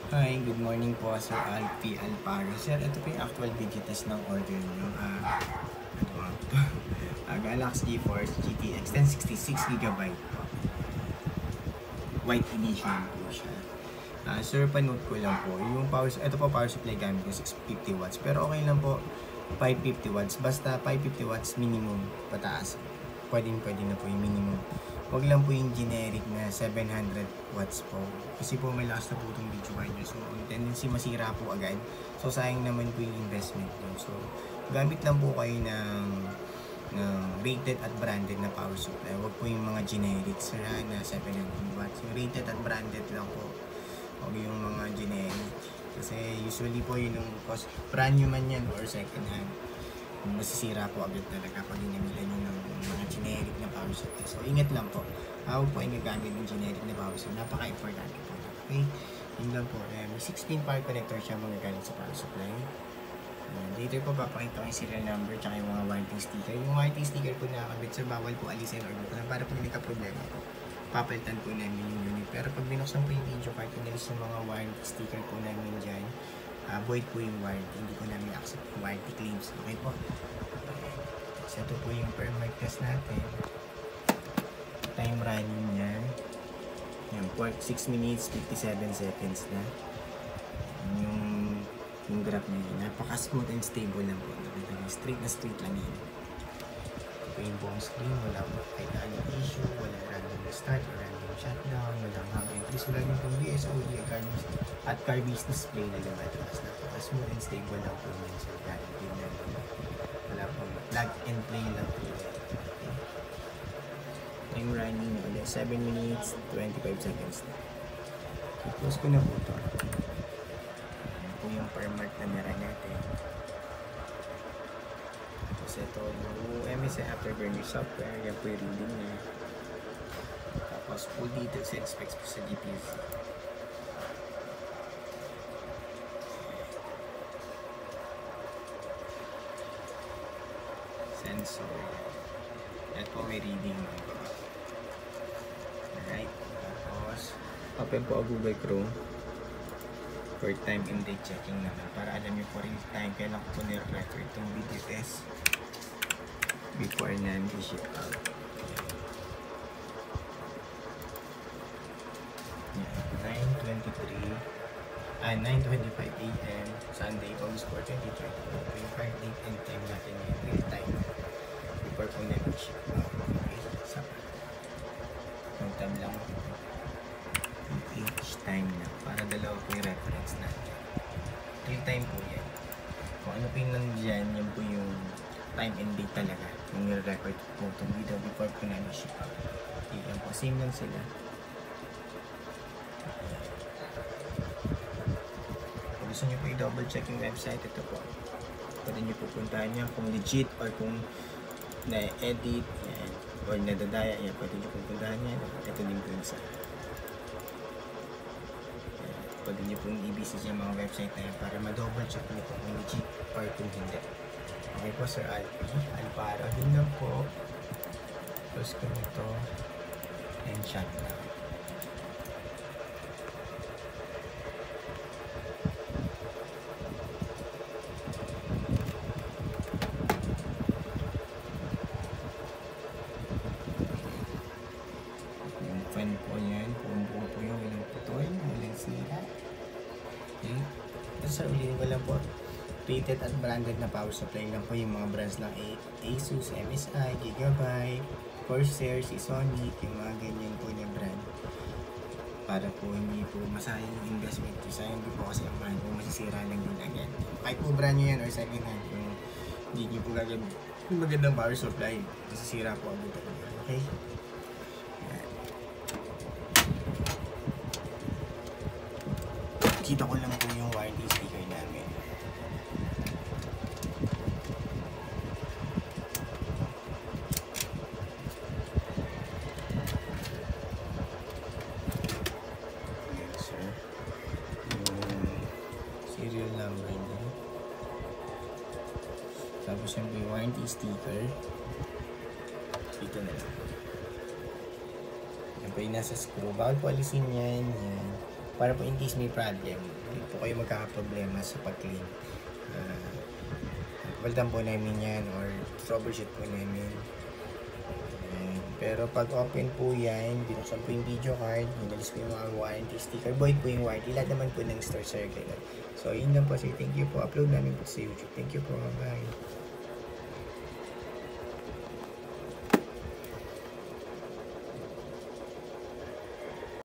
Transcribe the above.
Hi, good morning po, Sir Alpi Alparo. Sir, ito po yung actual video test ng order nyo. Ano nga ito? Galaxy GeForce GTX 1066GB po. White edition po siya. Sir, panood ko lang po. Yung power, ito po power supply gamit ko 650 watts. Pero okay lang po 550 watts. Basta 550 watts minimum pataas. Pwede na po yung minimum. Huwag lang po yung generic na 700 watts po. Kasi po may lakas na po itong video card nyo. So, tendency masira po agad. So, sayang naman po yung investment nyo. So, gamit lang po kayo ng rated at branded na power supply. Huwag po yung mga generic sira na 700 watts. Yung rated at branded lang po. Huwag yung mga generic. Kasi usually po yun yung cost. Brand new man yan or second hand. Masisira po agad talaga pag ginamilan nyo ng mga generic na power supply. So, ingat lang po. Huwag po yung gagamit ng generic na power supply. Napaka-importante po. Okay? Yun lang po. May 16 power connector siya magagamit sa power supply. Later po, papakita ko yung serial number tsaka yung mga warranty sticker. Yung warranty sticker po nakakabit, sir, bawal po alisin or bukulan para pag nagka-problema po. Papalitan po namin yung unit. Pero pag binuksan po yung video card, inalis yung mga warranty sticker po namin dyan. Void po yung warranty. Hindi ko namin accept yung warranty claims. Okay po? So, ito po yung per mic test natin. Time running yan. Yan, 6 minutes, 57 seconds na. Yung graph na yun. Napaka-smooth and stable lang po. Straight na straight lang yun. Ito po yung buong screen. Wala po kahit anong issue. Wala random start or random shutdown. Walang hang entries. Wala yung pong BSOE at car business display na lumataas. Napaka-smooth and stable lang po yun. So, guarantee na wala pong plug and play lang po yun. Time running na ulit. 7 minutes, 25 seconds na. I-close ko na po ito. Yung per mark na meron natin. Tapos ito yung MSI Afterburner software. Yan po yung reading niya. Tapos full details and specs po sa GPU. Sensor. Yan po may reading. Alright. Tapos open po ang Google Chrome for time and date checking naman para alam nyo po rin time kailan ko po nire-refer itong video test before na i-ship out. 9:25 AM Sunday, August 4, 2020 yung fire date and time natin yung real time before po na i-ship out. Okay, so yung tab lang each time na para dalawa po yung reference natin. Real time po yan. Kung ano po yung nandiyan, yan po yung time and date talaga. Yung nire-record po itong video before po na i-ship out. Okay, yan po. Same lang sila. Kung gusto nyo po i-double check yung website, ito po. Pwede nyo po puntahan yan kung legit or kung na-edit yan, or nadadaya yan. Pwede nyo po puntahan yan. Ito din po yung sa pwede nyo pong i-visit yung mga website na yan para ma-double check nyo po kung legit or kung hindi. Okay po, Sir Alpi Alparo. Yun lang po. Close ko nito and shut down. Yung fan po yan. Buong-buo po yung walang putol, walang sira. Okay. Sir, ulitin ko lang po. Rated at branded na power supply lang po yung mga brands ng Asus, MSI, Gigabyte, Corsair, Sonic, yung mga ganyan po niya brand. Para po hindi po masayang yung investment ko. Sayang din po kasi ang brand po masisira lang din agad. Kahit po brand nyo yan or second hand, kung hindi nyo po gagamit yung magandang power supply, masisira po agad. Okay? Kita ko lang po yung wireless speaker namin. Ayan, sir. Yung serial number niya. Tapos yung warranty sticker. Dito na lang. Yan po yung nasa screw. Bawal po alisin yan. Yan. para po in case may problem, hindi po kayo magkakaproblema sa pag-clean. Palitan po namin yan or troubleshoot po namin. Ayan. Pero pag open po yan, binuksan po yung video card, hinalis po yung mga warranty sticker, void po yung warranty, lahat naman po ng store circle. So yun lang po, say thank you po, upload namin po sa YouTube. Thank you po, bye.